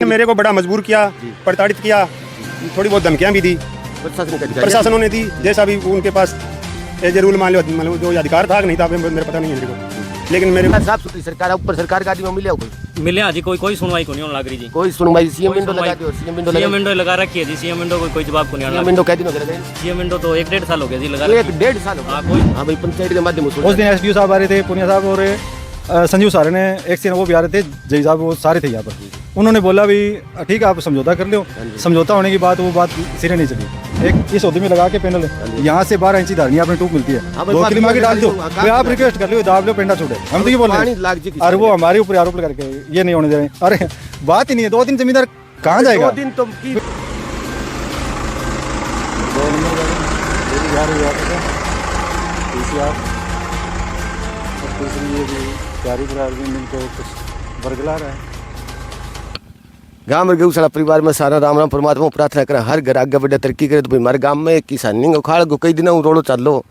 मेरे को बड़ा मजबूर किया, प्रताड़ित किया, थोड़ी बहुत धमकियां भी दी प्रशासनों ने दी। जैसा भी उनके पास एज ए रूल मान लो मतलब जो अधिकार था नहीं था मेरे पता नहीं है मेरे को, लेकिन मेरे साफ सुथरी सरकार ऊपर सरकार का आदमी मिले हाँ जी, कोई सुनवाई को नहीं होने लग रही जी। कोई सुनवाई सीएम विंडो लगा दियो, सीएम विंडो लगा रखी है जी। सीएम विंडो कोई जवाब को नहीं आ रहा। विंडो कह दिन हो गया, सीएम विंडो तो 1-1.5 साल हो गया जी लगा। 1-1.5 साल हो गया। हां भाई पंचायत के माध्यम से उस दिन एसडीओ साहब आ रहे थे, पुनिया साहब और संजीव सारे ने एक से वो भी आ रहे थे, जय साहब वो सारे थे यहाँ पर। उन्होंने बोला भी ठीक है आप समझौता कर लो। समझौता होने की बात वो बात सिरे नहीं चली। एक इस होदी में लगा के पैनल यहाँ से 12 इंची धारनी आपने टूब मिलती है, 2 किलो में डाल दो, आप रिक्वेस्ट कर लो दाब लो पेंडा छोड़े। हम तो ये बोल रहे हैं और वो हमारे ऊपर आरोप करके ये नहीं होने दे रहे। अरे बात ही नहीं है, 2 दिन जमींदार कहाँ जाएगा? 2 दिन तो गाँव में गऊ सारा परिवार में सारा राम राम परमात्मा प्रार्थना करे हर घर आगे बढ़े तरक्की करे। तो भाई हमारे गाँव में किसानी उखाड़ को कई दिनों रोड़ो चल लो,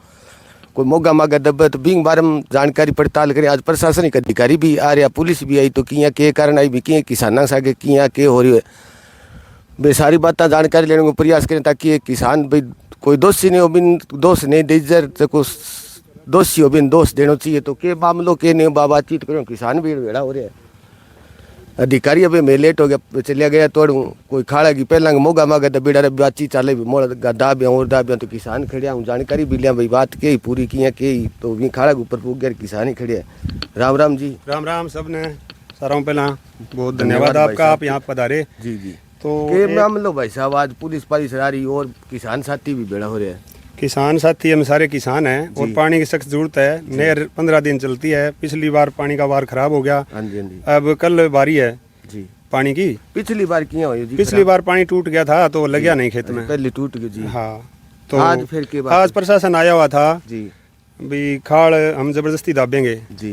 कोई मोगा मागा दबे तो बिंग बारे में जानकारी पड़ताल करे। आज प्रशासनिक अधिकारी भी आ रहा, पुलिस भी आई, तो किया के कारण आई भी किए किसाना सागे किया के हो रही है भाई सारी बात जानकारी लेने को प्रयास करें, ताकि किसान भाई कोई दोषी नहीं हो बिन दोष नहीं डेजर तो कुछ दोषी हो बिन दोष देना चाहिए। तो के मामलों के नहीं बातचीत करो, किसान भी भेड़ा हो रहे हैं। अधिकारी अभी मैं लेट हो गया चलिया गया तोड़ू कोई खाड़ा की पहला मोगा मागा तो बेड़ा बातचीत चाले भी मोड़ दाबिया और दाबिया तो किसान खड़िया हूँ जानकारी भी लिया भाई बात के पूरी किया के तो भी खाड़ा के ऊपर पूग गया किसान ही खड़े। राम राम जी। राम राम सब ने सारा पहला बहुत धन्यवाद आपका, आप यहाँ पधारे जी जी। तो के मामलो भाई साहब आज पुलिस पालिस आ रही और किसान साथी भी बेड़ा हो रहे हैं। किसान साथी हम सारे किसान हैं और पानी की सख्त जरूरत है। नहर 15 दिन चलती है, पिछली बार पानी का वार खराब हो गया। हाँ जी हाँ जी। अब कल बारी है जी पानी की। पिछली बार किया हुई जी, पिछली बार पानी टूट गया था तो लग गया नहीं खेत में, पहले टूट गया जी। हाँ तो आज फिर के बाद आज प्रशासन आया हुआ था जी भी खाड़ हम जबरदस्ती दाबेंगे जी।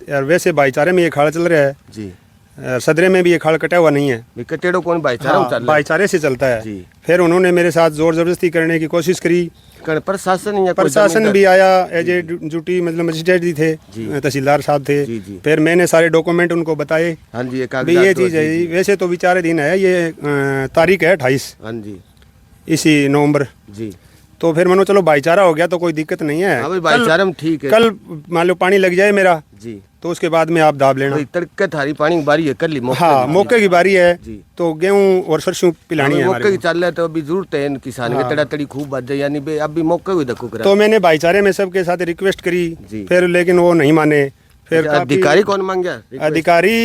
यार, वैसे भाईचारे में ये खाड़ चल रहा है जी, सदरे में भी ये खाड़ कटा हुआ नहीं है, कटेड़ो कौन भाईचारा हाँ, भाईचारे से चलता है जी। फिर उन्होंने मेरे साथ जोर जबरदस्ती करने की कोशिश करी। प्रशासन भी आया एज ए ड्यूटी मतलब मजिस्ट्रेट जी थे, तहसीलदार साहब थे जी, जी। फिर मैंने सारे डॉक्यूमेंट उनको बताए। हाँ जी ये चीज़ है। वैसे तो बेचारे दिन है, ये तारीख है 28 हाँ जी इसी नवंबर जी। तो फिर मानो चलो भाईचारा हो गया तो कोई दिक्कत नहीं है। हाँ भाईचारा में ठीक है। कल मान लो पानी लग जाए मेरा जी तो उसके बाद में आप दाब लेना। तड़के थारी पानी की बारी है कर ली हाँ मौके की बारी है जी। तो गेहूं और सरसों पिलानी है मौके की चल रहा है तो अभी जरूरत है किसान के तड़ा तड़ी खूब बच जाए यानी अभी मौके हुई धक्को करा। तो मैंने भाईचारे में सबके साथ रिक्वेस्ट करी फिर लेकिन वो नहीं माने। फिर अधिकारी कौन मांग गया? अधिकारी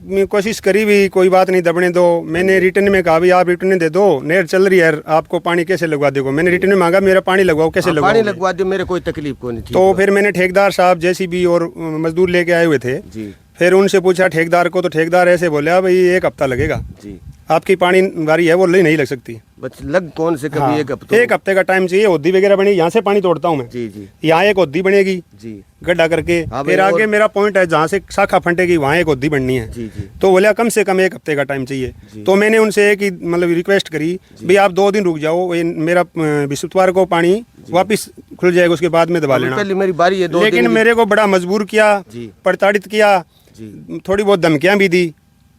में कोशिश करी भी कोई बात नहीं दबने दो। मैंने रिटर्न में कहा भी आप रिटर्न दे दो, नहर चल रही है आपको पानी कैसे लगवा दोगे। मैंने रिटर्न में मांगा मेरा पानी लगवाओ, कैसे लगवाओ? पानी लगवा दो, मेरे कोई तकलीफ को नहीं। तो फिर मैंने ठेकेदार साहब जेसीबी और मजदूर लेके आए हुए थे जी। फिर उनसे पूछा ठेकेदार को, तो ठेकेदार ऐसे बोले भाई 1 हफ्ता लगेगा जी, आपकी पानी बारी है वो नहीं लग सकती। बस लग कौन से कभी हाँ, 1 हफ्ते का टाइम चाहिए। होदी वगैरह बनी, यहाँ से पानी तोड़ता हूँ मैं जी जी। यहाँ एक होदी बनेगी जी गड्ढा करके, फिर आगे मेरा पॉइंट है जहाँ से शाखा फंटेगी वहाँ एक होदी बननी है जी जी। तो बोला कम से कम 1 हफ्ते का टाइम चाहिए। तो मैंने उनसे एक ही मतलब रिक्वेस्ट करी भी आप 2 दिन रुक जाओ, मेरा बृहस्पतिवार को पानी वापस खुल जाएगा उसके बाद में दबा लेना। मेरी बारी है 2 दिन। लेकिन मेरे को बड़ा मजबूर किया, प्रताड़ित किया, थोड़ी बहुत धमकियां भी दी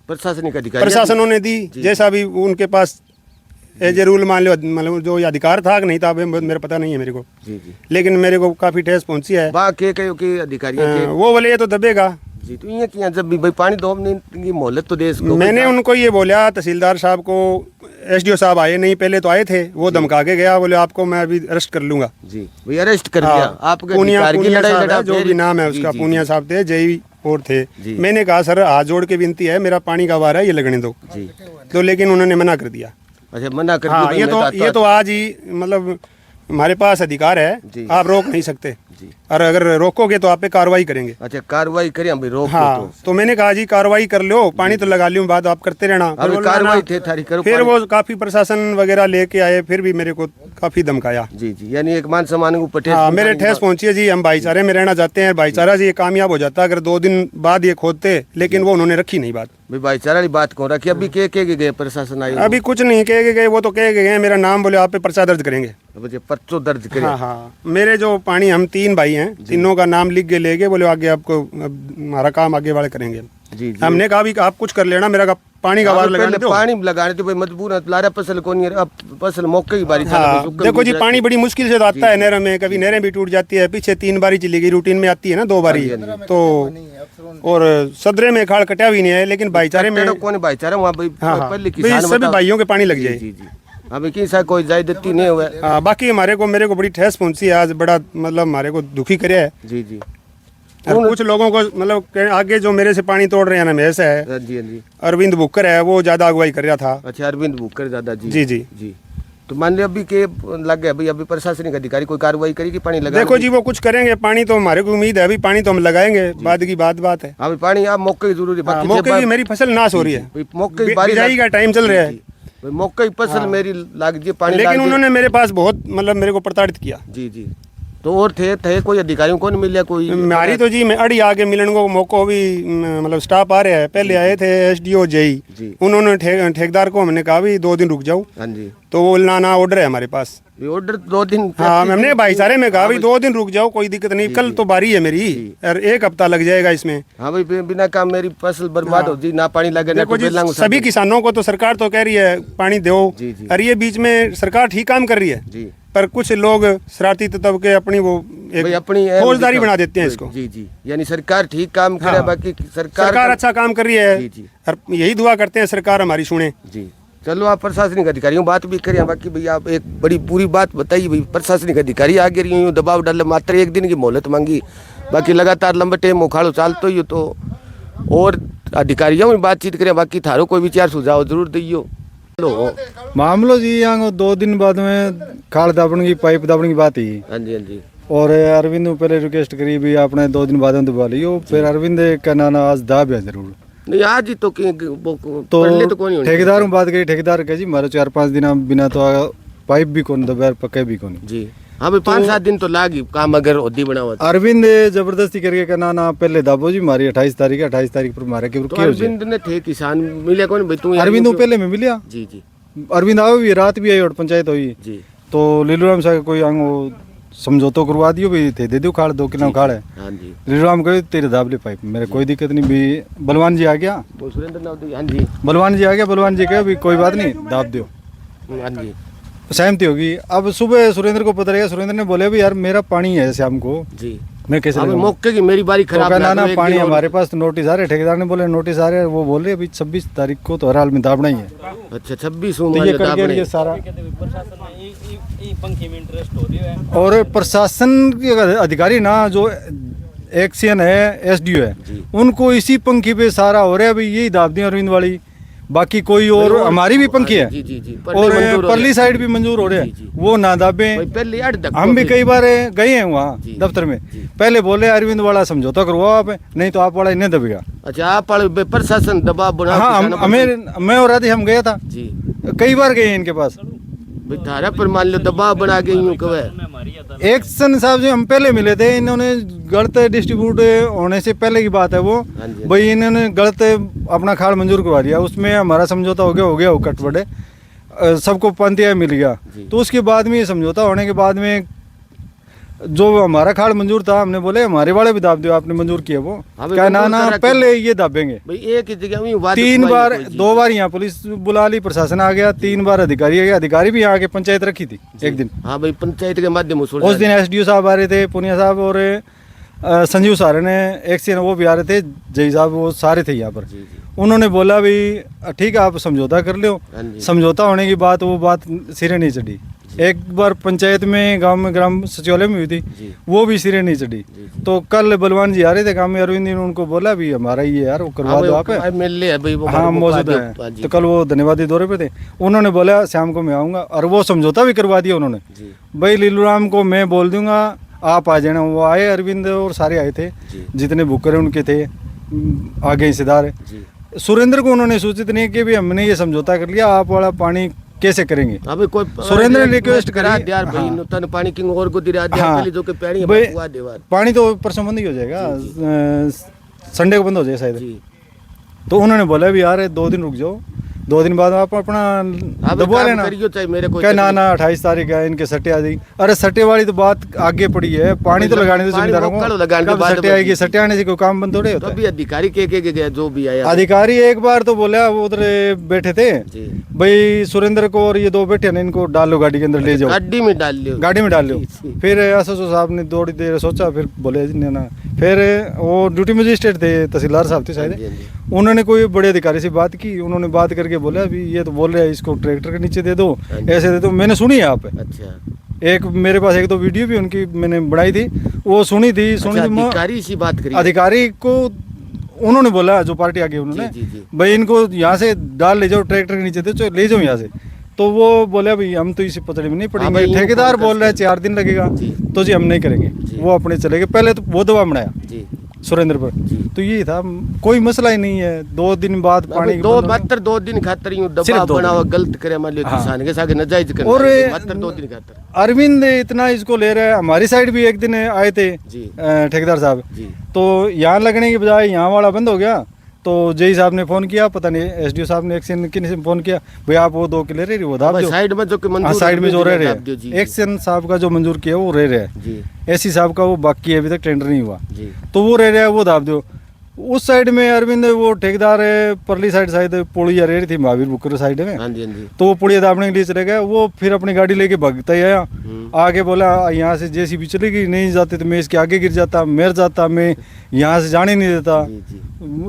प्रशासनिक अधिकारी प्रशासनों ने दी। जैसा भी उनके पास एज ए रूल मान लो मतलब जो अधिकार था कि नहीं था मेरा पता नहीं है मेरे को जी जी। लेकिन मेरे को काफी ठेस पहुंची है। अधिकारी वो बोले ये तो दबेगा जी। तो ये किया जब भी भाई पानी दो की मोहलत तो देश को। मैंने उनको ये बोला, तहसीलदार साहब को एसडीओ साहब आए नहीं, पहले तो आए थे, वो धमका के गया, बोले आपको मैं अभी अरेस्ट कर लूंगा जी। भाई अरेस्ट कर दिया आपके जो भी नाम है उसका, पूनिया साहब थे, जय और थे। मैंने कहा सर हाथ जोड़ के विनती है मेरा पानी का वार है ये लगने दो जी। तो लेकिन उन्होंने मना कर दिया। अच्छा मना कर हाँ, ये तो आज ही मतलब हमारे पास अधिकार है, आप रोक नहीं सकते और अगर रोकोगे तो आप पे कार्रवाई करेंगे। अच्छा कार्रवाई करें हम रोक हाँ तो मैंने कहा जी कार्रवाई कर लो, पानी तो लगा लियो, बात आप करते रहना। कार्रवाई थे थारी करो। फिर वो काफी प्रशासन वगैरह लेके आए, फिर भी मेरे को काफी धमकाया जी जी। यानी एक मान सम्मान को पटे। हाँ मेरे ठेस पहुंची है जी। हम भाईचारे में रहना चाहते हैं, भाईचारा से ये कामयाब हो जाता अगर 2 दिन बाद ये खोदते, लेकिन वो उन्होंने रखी नहीं बात। भाईचारा की बात कौन रखी? अभी के गए प्रशासन आए? अभी कुछ नहीं कह के गए, वो तो कह के गए मेरा नाम बोले आप पे पर्चा दर्ज करेंगे। अब ये पर्चो दर्ज करे। हाँ हाँ, मेरे जो पानी, हम 3 भाई हैं, तीनों का नाम लिख के ले गए, बोले आगे आपको अब हमारा काम आगे वाले करेंगे। जी जी। हमने कहा भी आप कुछ कर लेना, मेरा का पानी का वार लगाने दो। पानी लगाने तो भाई मजबूर है, लारा फसल को नहीं, अब फसल मौके की बारी। हाँ, देखो जी, पानी बड़ी मुश्किल से तो आता है नहर में, कभी नहरें भी टूट जाती है। पीछे 3 बारी चली गई, रूटीन में आती है ना 2 बारी, तो और सदरे में खाड़ कटा भी नहीं है, लेकिन भाईचारे में कौन भाईचारा वहाँ पहले भाई सभी भाइयों के पानी लग जाए। जी जी। अभी किसा कोई जायदती नहीं हुआ। हाँ, बाकी मेरे को बड़ी ठेस पहुंची है आज, बड़ा मतलब हमारे को दुखी करे है। जी जी। और कुछ लोगों को मतलब आगे जो मेरे से पानी तोड़ रहे हैं ना, महेश है, जी जी, अरविंद बुक्कर है, वो ज्यादा अगुवाई कर रहा था। अच्छा, अरविंद बुक्कर ज्यादा। जी जी जी जी। तो मान लिया अभी के लग गया भाई, अभी प्रशासनिक अधिकारी कोई कार्रवाई करेगी पानी लगा? देखो जी, वो कुछ करेंगे, पानी तो हमारे को उम्मीद है, अभी पानी तो हम लगाएंगे, बाद की बात है। अभी पानी आप मौके की जरूरी। हाँ, मौके की मेरी फसल नाश हो रही है, मौके की बारी बिजाई का टाइम चल रहा है, मौके की फसल मेरी लाग जी पानी, लेकिन उन्होंने मेरे पास बहुत मतलब मेरे को प्रताड़ित किया। जी जी। तो और थे कोई अधिकारियों को नहीं मिला कोई? मारी तो जी मैं अड़ी आगे मिलने को मौका भी मतलब स्टाफ आ रहा है। पहले आए थे SDO JE, उन्होंने ठेकेदार को हमने कहा भी 2 दिन रुक जाओ। हाँ जी। तो वो ना ऑर्डर है हमारे पास, ऑर्डर 2 दिन। हाँ, हमने भाईचारे में कहा भी 2 दिन रुक जाओ, कोई दिक्कत नहीं, कल तो बारी है मेरी और 1 हफ्ता लग जाएगा इसमें। हाँ भाई, बिना काम मेरी फसल बर्बाद हो जी, ना पानी लगे ना तो सभी किसानों को तो सरकार तो कह रही है पानी दो, और ये बीच में सरकार ठीक काम कर रही है जी, पर कुछ लोग शरारती तत्व के अपनी वो एक अपनी फौजदारी बना देते हैं इसको। जी जी। यानी सरकार ठीक काम करे, बाकी सरकार अच्छा काम कर रही है। जी जी। और यही दुआ करते हैं सरकार हमारी सुने। जी। चलो, आप प्रशासनिक अधिकारियों बात भी करें, बाकी भैया आप एक बड़ी पूरी बात बताइए भाई। प्रशासनिक अधिकारी आगे रही हूँ, दबाव डाले, मात्र 1 दिन की मोहलत मांगी, बाकी लगातार लंबे टाइम उखाड़ो चालते ही हो। तो और अधिकारियों में बातचीत करें, बाकी थारो कोई विचार सुझाव जरूर दियो। मामलो जी यहाँ 2 दिन बाद में खाड़ दाबने की, पाइप दाबने की बात ही। हाँ जी, हाँ जी। और अरविंद को पहले रिक्वेस्ट करी भी आपने 2 दिन बाद में दबा लियो, फिर अरविंद का नाना आज दाब है जरूर। नहीं, आज ही तो पहले तो कौन ठेकेदार में बात करी, ठेकेदार कह जी मारे 4-5 दिन बिना तो पाइप भी कौन दबा, पक्के भी कौन जी। हाँ भाई, 5-7 दिन तो लागी काम अगर होदी बना हुआ। अरविंद जबरदस्ती करके कहना ना पहले दाबो जी मारी 28 तारीख पर मारे के। तो अरविंद ने थे किसान मिले कौन भाई? तू अरविंद को पहले में मिलिया। जी जी। अरविंद आओ भी, रात भी आई और पंचायत हुई जी। तो लीलूराम साहब कोई आंगो समझौता करवा दियो भी, थे दे दो खाड़, 2 किलो खाड़ है। हाँ जी। लीलूराम कहे तेरे दाब ले पाइप, मेरे कोई दिक्कत नहीं भी। बलवान जी आ गया, सुरेंद्र नाथ। हाँ जी। बलवान जी आ गया, बलवान जी कहे भी कोई बात नहीं दाब दो, हाँ जी। सहमति होगी। अब सुबह सुरेंद्र को पता लगा, सुरेंद्र ने बोले भी यार मेरा पानी है शाम को, जी मैं कैसे अब मौके की मेरी बारी खराब। ना ना पानी हमारे पास तो नोटिस आ रहे, ठेकेदार ने बोले नोटिस आ रहे, वो बोल रहे अभी 26 तारीख को तो हर हाल में दाबना ही है। अच्छा, 26 तो ये करके ये सारा। और प्रशासन के अधिकारी ना जो एक्शन है SDO है, उनको इसी पंखी पे सारा हो रहा है भाई, यही दाब दी अरविंद वाली, बाकी कोई और हमारी भी पंखी है। जी जी जी। और परली साइड भी मंजूर हो रहे हैं, वो ना दाबे। हम भी कई बार गए हैं वहाँ दफ्तर में, पहले बोले अरविंद वाला समझौता करवाओ आप, नहीं तो आप वाला इन्हें दबेगा। अच्छा, आप वाले प्रशासन दबाव बना? हाँ, मैं और राधे हम गया था जी, कई बार गए इनके पास। धारा पर मान लो दबाव बना के यूं कहे। एक्शन साहब जो हम पहले मिले थे, इन्होंने गलत डिस्ट्रीब्यूट होने से पहले की बात है वो भाई, इन्होंने गलत अपना खाड़ मंजूर करवा दिया, उसमें हमारा समझौता हो गया वो कट बड़े सबको पंतिया मिल गया। तो उसके बाद में समझौता होने के बाद में जो हमारा खाड़ मंजूर था, हमने बोले हमारे वाले भी दाब दो, आपने मंजूर किया वो क्या ना पहले ये दाबेंगे। एक ही जगह 3 बार 2 बार यहाँ पुलिस बुला ली, प्रशासन आ गया, 3 बार अधिकारी आ गया, अधिकारी भी यहाँ के पंचायत रखी थी एक दिन। हाँ भाई, पंचायत के माध्यम से उस दिन SDO साहब आ रहे थे, पुनिया साहब और संजीव सारे ने एक्शन वो भी आ रहे थे, जय साहब वो सारे थे यहाँ पर। उन्होंने बोला भी ठीक है आप समझौता कर लो। समझौता होने की बात वो बात सिरे नहीं चढ़ी। एक बार पंचायत में गांव में ग्राम सचिवालय में हुई थी, वो भी सिरे नहीं चढ़ी। तो कल बलवान जी आ रहे थे गांव में, अरविंद ने उनको बोला भी हमारा ये यार वो करवा दो आप। हाँ मौजूद है, तो कल वो धन्यवादी दौरे पे थे, उन्होंने बोला शाम को मैं आऊँगा, और वो समझौता भी करवा दिया उन्होंने भाई। लीलूराम को मैं बोल दूंगा आप आ जाना। वो आए, अरविंद और सारे आए थे, जितने बुकर उनके थे आगे हिस्सेदार। सुरेंद्र को उन्होंने सूचित नहीं कि भी हमने ये समझौता कर लिया, आप वाला पानी कैसे करेंगे। अभी कोई सुरेंद्र ने रिक्वेस्ट करा यार भाई, नुतन पानी किंग और को दिरा दिया पहले जो के पैणी हुआ देवार पानी तो परसों बंद ही हो जाएगा, संडे को बंद हो जाएगा शायद। तो उन्होंने बोला भी यार 2 दिन रुक जाओ, 2 दिन बाद आप अपना अब दबवा काम लेना। करियो चाहे मेरे को क्या ना 28 तारीख है इनके सट्टे आ जाएगी। अरे सट्टे वाली तो बात आगे पड़ी है, पानी तो लगाने दो पानी जमींदारों मोकल को, लगाने के कब बाद सट्टे आएगी, सट्टे आने से कोई काम बंद थोड़े तो होता है। अभी अधिकारी के गया जो भी आया अधिकारी एक बार तो बोला, वो उधर बैठे थे जी भाई, सुरेंद्र को और ये 2 बैठे ना, इनको डाल लो गाड़ी के अंदर, ले जाओ गाड़ी में डाल लियो गाड़ी में डाल लो। जी। फिर एसएसओ साहब ने थोड़ी देर सोचा, फिर बोले जी ना, फिर वो ड्यूटी मजिस्ट्रेट थे, तहसीलदार साहब थे शायद, हाँ जी, हाँ जी। उन्होंने कोई बड़े अधिकारी से बात की, उन्होंने बात करके बोला अभी ये तो बोल रहे हैं इसको ट्रैक्टर के नीचे दे दो, हाँ जी। ऐसे दे दो। मैंने सुनी है आप, अच्छा एक मेरे पास 1-2 वीडियो भी उनकी मैंने बनाई थी, वो सुनी थी अच्छा, मैं- अधिकारी सी बात करी अधिकारी को उन्होंने बोला, जो पार्टी आगे उन्होंने, जी, जी, जी। भाई इनको यहाँ से डाल ले जाओ, ट्रैक्टर के नीचे दे ले जाओ यहाँ से। तो वो बोले भाई हम तो इसी पतड़े में नहीं हाँ पड़ेंगे, भाई, इनको ठेकेदार कौन बोल रहा है करते 4 दिन लगेगा, जी। तो जी हम नहीं करेंगे, जी। वो अपने चले गए। पहले तो वो दवा बनाया जी सुरेंद्र पर, जी। तो ये था, कोई मसला ही नहीं है। 2 दिन बाद पानी दो मात्र 2 दिन खातर यूं सिर्फ दबाव 2 दिन। बनावा गलत करे मान लियो हाँ। किसान के साथ नाजायज करना और है, मात्र 2 दिन खातर अरविंद इतना इसको ले रहा है। हमारी साइड भी एक दिन आए थे जी ठेकेदार साहब, जी तो यहाँ लगने के बजाय यहाँ वाला बंद हो गया। तो जेई साहब ने फोन किया, पता नहीं एसडीओ साहब ने एक्शन किन से फोन किया, भाई आप वो 2 किले रह रही वो दाब भाई दो। साइड में जो कि हाँ, मंजूर साइड में जो रह रहे दाब दियो, जी, हैं, एक्शन साहब का जो मंजूर किया वो रह रहा है, जी एसी साहब का वो बाकी है, अभी तक टेंडर नहीं हुआ, जी तो वो रह रहा है, वो दाब दो। उस साइड में अरविंद वो ठेकेदार है, परली साइड शायद पुड़िया रह रही थी महावीर बुकर साइड में, हाँ जी हाँ जी तो वो पुड़िया दाबने के लिए चले गए। वो फिर अपनी गाड़ी लेके भागता ही आया, हम्म। आगे बोला यहाँ से जेसीबी चलेगी, नहीं जाते तो मैं इसके आगे गिर जाता, मर जाता, मैं यहाँ से जाने नहीं देता। जी जी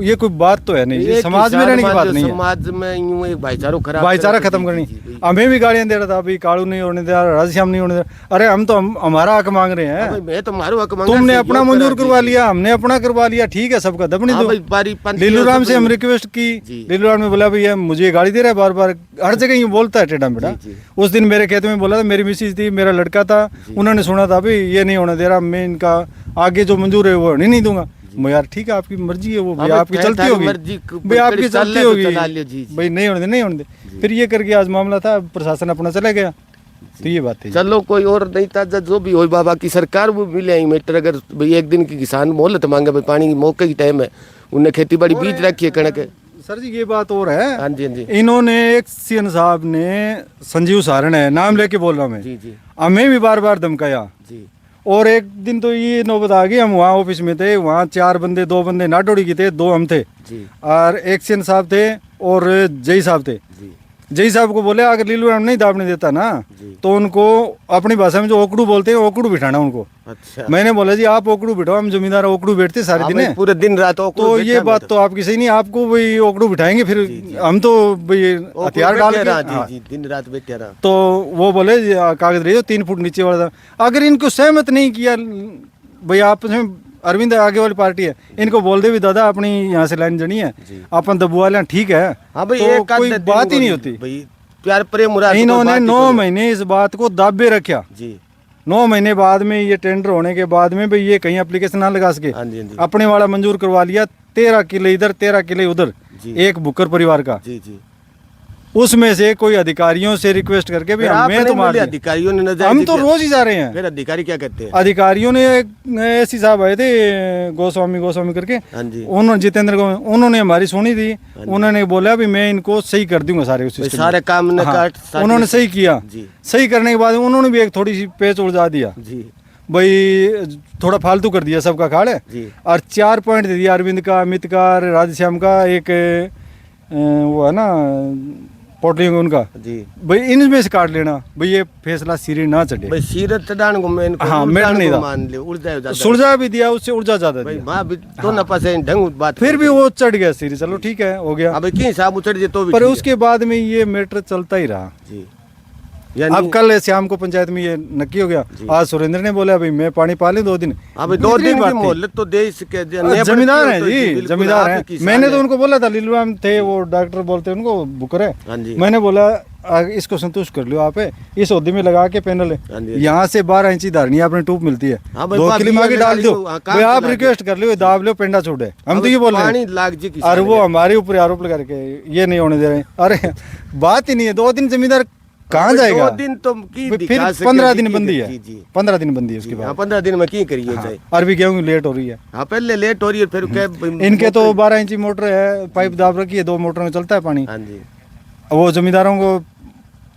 ये कोई बात तो है नहीं, ये समाज में किसान रहने की मान बात लो नहीं है। समाज में यूं एक भाईचारा खराब भाईचारा करे, खत्म जी, करनी। जी, जी, हमें भी गालियां दे रहा था, अभी कालू नहीं होने दे रहा, राधेश्याम नहीं होने दे रहा। अरे हम तो हमारा हक मांग रहे हाँ हैं, भाई, मैं तो मारू हक मांगा तुमने से अपना योग मंजूर करा, करवा जी, लिया, हमने अपना करवा लिया, ठीक है, सबका दबने हाँ दो। भाई, बारी पंथी लीलू और राम सब से हम लोग- रिक्वेस्ट की, जी। लीलू राम ने बोला भैया मुझे ये गाड़ी दे रहा है बार बार, हर जगह यूँ बोलता है टेढ़ा मेढ़ा। जी, जी। उस दिन मेरे खेत में बोला था, मेरी मिसिज थी, मेरा लड़का था, उन्होंने सुना था भाई ये नहीं होने दे रहा, मैं इनका आगे जो मंजूर है वो होने नहीं दूंगा। मैं यार ठीक है, आपकी मर्जी है, वो हाँ भाई भाई, आपकी खैर चलती तारी होगी मर्जी, भाई, आपकी कड़ी चल चलती ले तो होगी चला लियो, जी, जी। भाई, नहीं होने दे, नहीं होने दे। फिर ये करके आज मामला था, प्रशासन अपना चला गया, तो ये बात है। चलो कोई और नहीं ताजा जो भी हो बाबा की सरकार वो मिले ही मीटर। अगर भाई एक दिन की किसान मोहलत मांगे भाई, पानी की मौके की टाइम है, उन्हें खेती बाड़ी बीज रखी है कणक है। सर जी ये बात और है, हाँ जी हाँ जी इन्होंने एक सीएन साहब ने, संजीव सारण है नाम लेके बोल रहा मैं, जी जी हमें भी बार बार धमकाया। जी और एक दिन तो ये नौबत आ गई, हम वहाँ ऑफिस में थे, वहाँ 4 बंदे, 2 बंदे नाटोड़ी के थे, 2 हम थे, जी और एक सीएन साहब थे और जय साहब थे। जी जय साहब को बोले अगर लीलू राम नहीं दाबने देता ना, जी। तो उनको अपनी भाषा में जो ओकड़ू बोलते हैं ओकड़ू बिठाना उनको। अच्छा मैंने बोला जी आप ओकड़ू बिठाओ, हम जमींदार ओकड़ू बैठते सारे हाँ दिन भाई, है। पूरे दिन रात तो ये बात तो आपकी सही नहीं, आपको भाई ओकड़ू बिठाएंगे, फिर हम तो भाई हथियार डाल के। जी हाँ। जी दिन रात बैठे रहा। तो वो बोले जी, कागज ले जाओ 3 फुट नीचे वाला था। अगर इनको सहमत नहीं किया भाई, आपस में अरविंद आगे वाली पार्टी है, इनको बोल दे भी दादा अपनी यहाँ से लाइन जनी है, जी। अपन दबुआ लें, ठीक है। हाँ भाई, तो एक आध कोई दिन बात ही को नहीं होती। भाई, प्यार प्रेम मुराद इन्होंने 9 महीने इस बात को दाबे रखा। जी 9 महीने बाद में ये टेंडर होने के बाद में भाई ये कहीं एप्लीकेशन ना लगा सके, हाँ जी हाँ जी अपने वाला मंजूर करवा लिया। 13 किले इधर, 13 किले उधर, जी। एक बुकर परिवार का। जी जी उसमें से कोई अधिकारियों से रिक्वेस्ट करके भी फिर आप हमें नहीं तो मार बोले, दिया। अधिकारियों ने नजायज हम तो किया। रोज ही जा रहे हैं। फिर अधिकारी क्या कहते हैं? अधिकारियों ने ऐसी साहब आए थे गोस्वामी करके, हाँ जी उन्होंने जितेंद्र को, उन्होंने हमारी सुनी थी, उन्होंने बोला भी मैं इनको सही कर दूंगा सारे उस भाई, system सारे में। काम ने हाँ, काट साथ उन्होंने में- सही किया। जी सही करने के बाद उन्होंने भी एक थोड़ी सी पेच उलझा दिया, जी भाई थोड़ा फालतू कर दिया सबका खाड़ है, जी और 4 पॉइंट दे दिया अरविंद का, अमित का, राधेश्याम का, एक वो है ना पोटली उनका, जी भाई इनमें से काट लेना, भाई ये फैसला सिरे ना चढ़े। भाई सीरत चढ़ान को मैं इनको हाँ, उड़ान मेट नहीं को था। मान ले उड़ जाए ज्यादा। सुलझा भी दिया, उससे ऊर्जा ज्यादा भाई दिया, माँ भी तो न पासे ढंग बात फिर भी वो चढ़ गया सिरे। चलो ठीक है, हो गया। अब की हिसाब उचड़ जे तो भी पर ठीक है। उसके बाद में ये मैटर चलता ही रहा। जी अब यानी कल शाम को पंचायत में ये नक्की हो गया। आज सुरेंद्र ने बोला भाई मैं पानी पा लूं 2 दिन। अब 2 इतनी दिन बात की थी। मोहल्लत तो दे इसके जमींदार है जी, जमींदार है। मैंने तो उनको बोला था, लीलू राम थे वो डॉक्टर बोलते हैं उनको, बुकर है। हाँ जी मैंने बोला इसको संतुष्ट कर लो आप, इस ओदी में लगा के पैनल हाँ जी। यहाँ से 12 इंची धारनी आपने टूप मिलती है, हाँ भाई, 2 बात किलो ये मांगे डाल लगा दो, लो, हाँ, काम भाई आप चला रिक्वेस्ट कर लो, दाब लो, पेंडा छोड़े। हम तो ये बोल रहे पानी हैं, लाग जी और वो हमारे ऊपर आरोप लगा के ये नहीं होने दे रहे हैं। अरे बात ही नहीं है, 2 दिन जमींदार कहाँ जाएगा? 2 दिन तो की फिर दिखा सके, 15 जी, दिन जी, बंदी जी, है, जी 15 दिन बंदी है उसके हाँ बाद। 15 दिन में की करिए हाँ, चाहे अरबी गेहूं की लेट हो रही है। हाँ पहले लेट हो रही है फिर क्या इनके तो 12 इंची मोटर है, पाइप दाब रखी है, 2 मोटर में चलता है पानी। हाँ जी वो जमींदारों को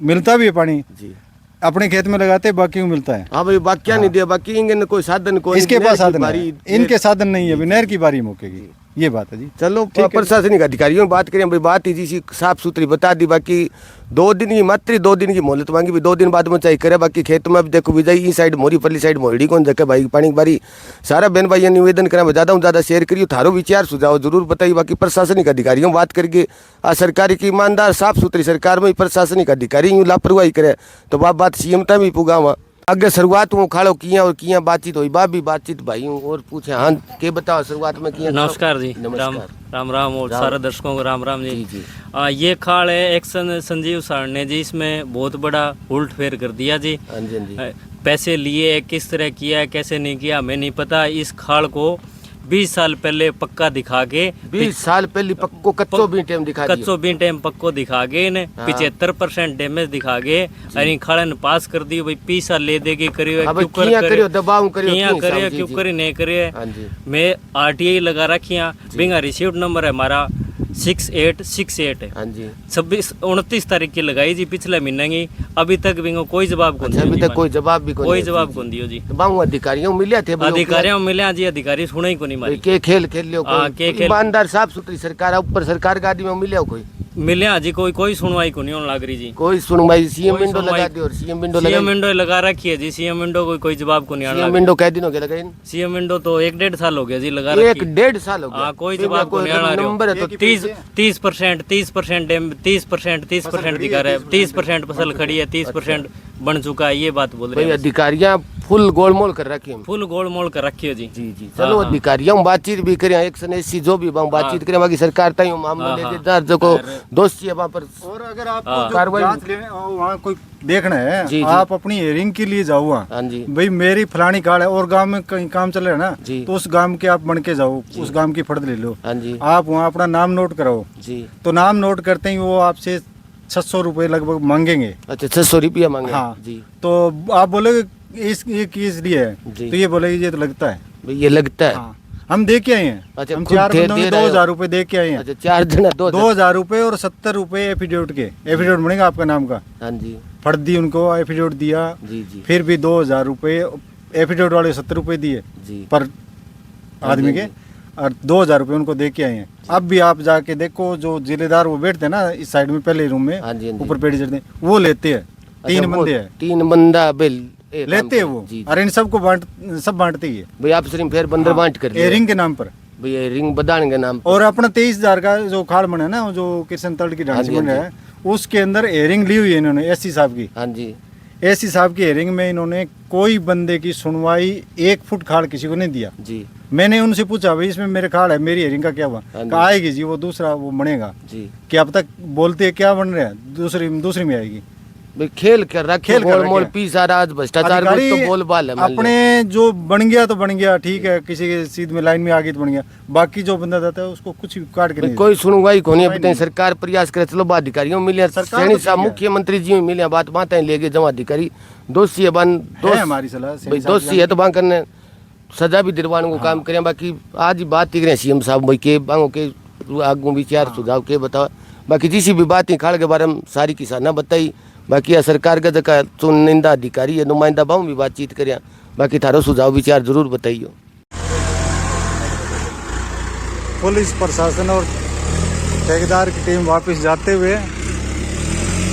मिलता भी है पानी, जी अपने खेत में लगाते हैं, बाकी को मिलता है। हाँ भाई, बाकी क्या नहीं दिया, बाकी इनके कोई साधन कोई इसके नहर पास की साधन बारी- है, इनके साधन नहीं है, अभी नहर की बारी मौके की, ये बात है जी। चलो प्रशासनिक अधिकारियों की बात करें भाई, बात ही जी साफ सुथरी बता दी। बाकी 2 दिन की मात्र 2 दिन की मोहलत मांगी भी, 2 दिन बाद में चाहिए करे। बाकी खेत में अब देखो विजय ई साइड मोरी पल्ली साइड मोहड़ी कौन जगह भाई पानी की बारी सारा बहन भाई निवेदन करें, ज़्यादा से ज़्यादा शेयर करिए, थारो विचार सुझाव जरूर बताइए। बाकी प्रशासनिक अधिकारियों बात करके आ सरकार की ईमानदार साफ सुथरी सरकार में प्रशासनिक अधिकारी यूँ लापरवाही करे तो बात सीएम तक भी पुगा वहाँ आगे शुरुआत में खाड़ो किया और किया बातचीत हुई, बाप भी बातचीत भाई हूँ और पूछे हाँ के बताओ शुरुआत में किया। नमस्कार जी, नमस्कार। राम राम और सारे दर्शकों को राम राम जी। जी। ये खाल है एक्शन संजीव सर ने जी इसमें बहुत बड़ा उल्ट फेर कर दिया जी। हाँ जी, हाँ जी। पैसे लिए, किस तरह किया कैसे नहीं किया हमें नहीं पता। इस खाल को 20 साल पहले पक्का दिखा के 20 साल पहले पक्को कच्चो भी टाइम दिखा दियो। कच्चो भी टाइम पक्को दिखा के ने 75% डैमेज दिखा के अरे खाड़न पास कर दियो भाई 20 साल ले देगे करियो हाँ क्यों भाई, किया करियो दबाव करियो किया क्यों करियो साहब, जी, क्यों जी। करे नहीं करे। हाँ जी। मैं RTI लगा रखिया, बिंगा रिसीव्ड नंबर है हमारा 6868 है। हाँ जी। 29 तारीख की लगाई जी पिछले महीने की, अभी तक बिंगो कोई जवाब कौन अच्छा, अभी तक कोई जवाब भी कोई जवाब कौन दियो जी। तो बाहु अधिकारियों मिले थे अधिकारियों मिले जी, अधिकारी सुने ही को नहीं मारी के खेल खेल लियो हाँ, के कोई खेल- ईमानदार साफ सुथरी सरकार ऊपर सरकार का आदमी मिले कोई मिले जी, कोई सुनवाई को नहीं होने लग रही जी। कोई सुनवाई सीएम कोई विंडो सुनवाई- लगा दी और सीएम विंडो लगा सीएम विंडो लगा रखी है जी, सीएम विंडो कोई जवाब को नहीं आने सीएम लगा। विंडो कह दिनों के लगाई सीएम विंडो तो 1-1.5 साल हो गया जी लगा 1-1.5 साल हो गया। हाँ, कोई फिर जवाब को नहीं आ रहा नंबर है तो 30% 30% दिखा रहा है, 30% फसल खड़ी है, 30% बन चुका है, ये बात बोल रहे भाई हैं। अधिकारियां फुल गोलमोल कर रखी हैं। फुल गोल मोल कर रखी है जी। जी जी, चलो अधिकारियों बातचीत भी करें, एक्शन ऐसी जो भी बातचीत करें, बाकी सरकार तय मामले लेदेदार जो को दोषी है वहाँ पर। और अगर आपको जो कार्रवाई- जांच लेने वहाँ कोई देखना है, जी, जी। आप अपनी हेयरिंग के लिए जाओ वहाँ। हाँ जी। भाई मेरी फलानी कार्ड है और गांव में कहीं काम चल रहा है ना, जी। तो उस गांव के आप बन के जाओ, उस गांव की फर्द ले लो, हाँ जी। आप वहाँ अपना नाम नोट कराओ। जी। तो नाम नोट करते ही वो आपसे 600 रुपये लगभग मांगेंगे। अच्छा, 600 रुपया मांगे। हाँ जी। तो आप बोलोगे ये किस लिए है, जी। तो ये बोलेगी ये तो लगता है। भाई ये लगता है। हाँ, हम दे के आए हैं। अच्छा, हम खुद 4 दे- बंदों दे में रहे हो। 2000 रुपये दे के आए हैं। अच्छा, 4 जना 2000 रुपये और 70 रुपये एफिडेविट के, एफिडेविट बनेगा आपका नाम का। हाँ जी। फर्द दी उनको, एफिडेविट दिया, जी जी। फिर भी 2000 रुपये एफिडेविट वाले 70 रुपये दिए जी। पर आदमी के, और 2000 रुपये उनको दे के आए हैं। अब भी आप जाके देखो, जो जिलेदार वो बैठते हैं ना इस साइड में पहले रूम में, हाँ जी, हाँ जी। ऊपर पेड़ी चढ़ते हैं, वो लेते हैं। 3 अच्छा, वो बंदे हैं 3 बंदा बिल लेते हैं वो, जी। और इन सबको सब बांटते ही है भाई आप सिर्फ फिर बंदर बांट कर लिया। एयरिंग के नाम पर। भाई ये रिंग बदान के नाम पर। और अपना 23,000 का जो खाड़ बना है ना, जो किशन तड़ की ढांची हाँ जी, बन हाँ रहा है, उसके अंदर एयरिंग ली हुई है इन्होंने एससी साहब की। हाँ जी। एससी साहब की एयरिंग में इन्होंने कोई बंदे की सुनवाई 1 फुट खाड़ किसी को नहीं दिया। जी मैंने उनसे पूछा भाई इसमें मेरे खाड़ है, मेरी हेयरिंग का क्या हुआ? हाँ जी। कहा आएगी जी, वो दूसरा वो बनेगा। जी। कि अब तक बोलते हैं क्या बन रहा है, दूसरी में आएगी। भाई खेल कर रखे, खेल कर गोल रखे। मोल पीसा राज भ्रष्टाचार में अधिकारी तो बोल बाल है मान लो। अपने जो बन गया तो बन गया, ठीक है, किसी के सीध में लाइन में आ गई तो बन गया, बाकी जो बंदा जाता है उसको कुछ भी काट के भाई नहीं कोई सुनवाई को नहीं। सुनवाई अब तक सरकार प्रयास करे, चलो बात अधिकारियों मिले, सरकार सैनी तो साहब ठीक है। मुख्यमंत्री जी मिले, बात माता लेके जमा अधिकारी दोषी है बन है हमारी सलाह भाई दोषी है तो वहाँ करने सजा भी दिलवाने को काम करें। बाकी आज ही बात ही करें सीएम साहब भाई के बांगों के आगू विचार सुझाव के बताओ। बाकी जिसी भी बात ही खाड़ के बारे में सारी किसाना बताई। बाकी यह सरकार का जगह चुनिंदा अधिकारी है, नुमाइंदा बाहू भी बातचीत करें। बाकी थारो सुझाव विचार जरूर बताइयो। पुलिस प्रशासन और ठेकेदार की टीम वापस जाते हुए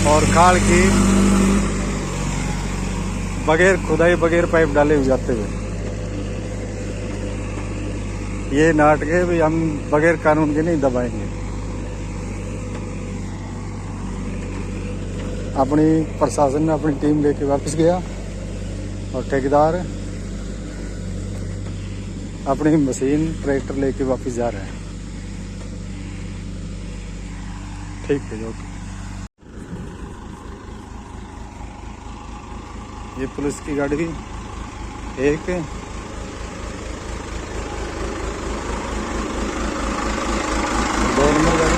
और खाड़ की बगैर खुदाई बगैर पाइप डाले हुए जाते हुए, ये नाटक है भी हम बगैर कानून के नहीं दबाएंगे। अपनी प्रशासन ने अपनी टीम लेके वापस गया और ठेकेदार अपनी मशीन ट्रैक्टर लेके वापस जा रहे हैं। ठीक है जी, ओके। ये पुलिस की गाड़ी एक, दो नंबर गाड़ी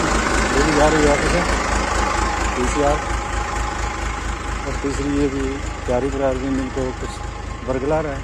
ये भी जा रही है वापस है PCR, और तीसरी ये भी जारी पर आदमी इनको कुछ बरगला रहा है।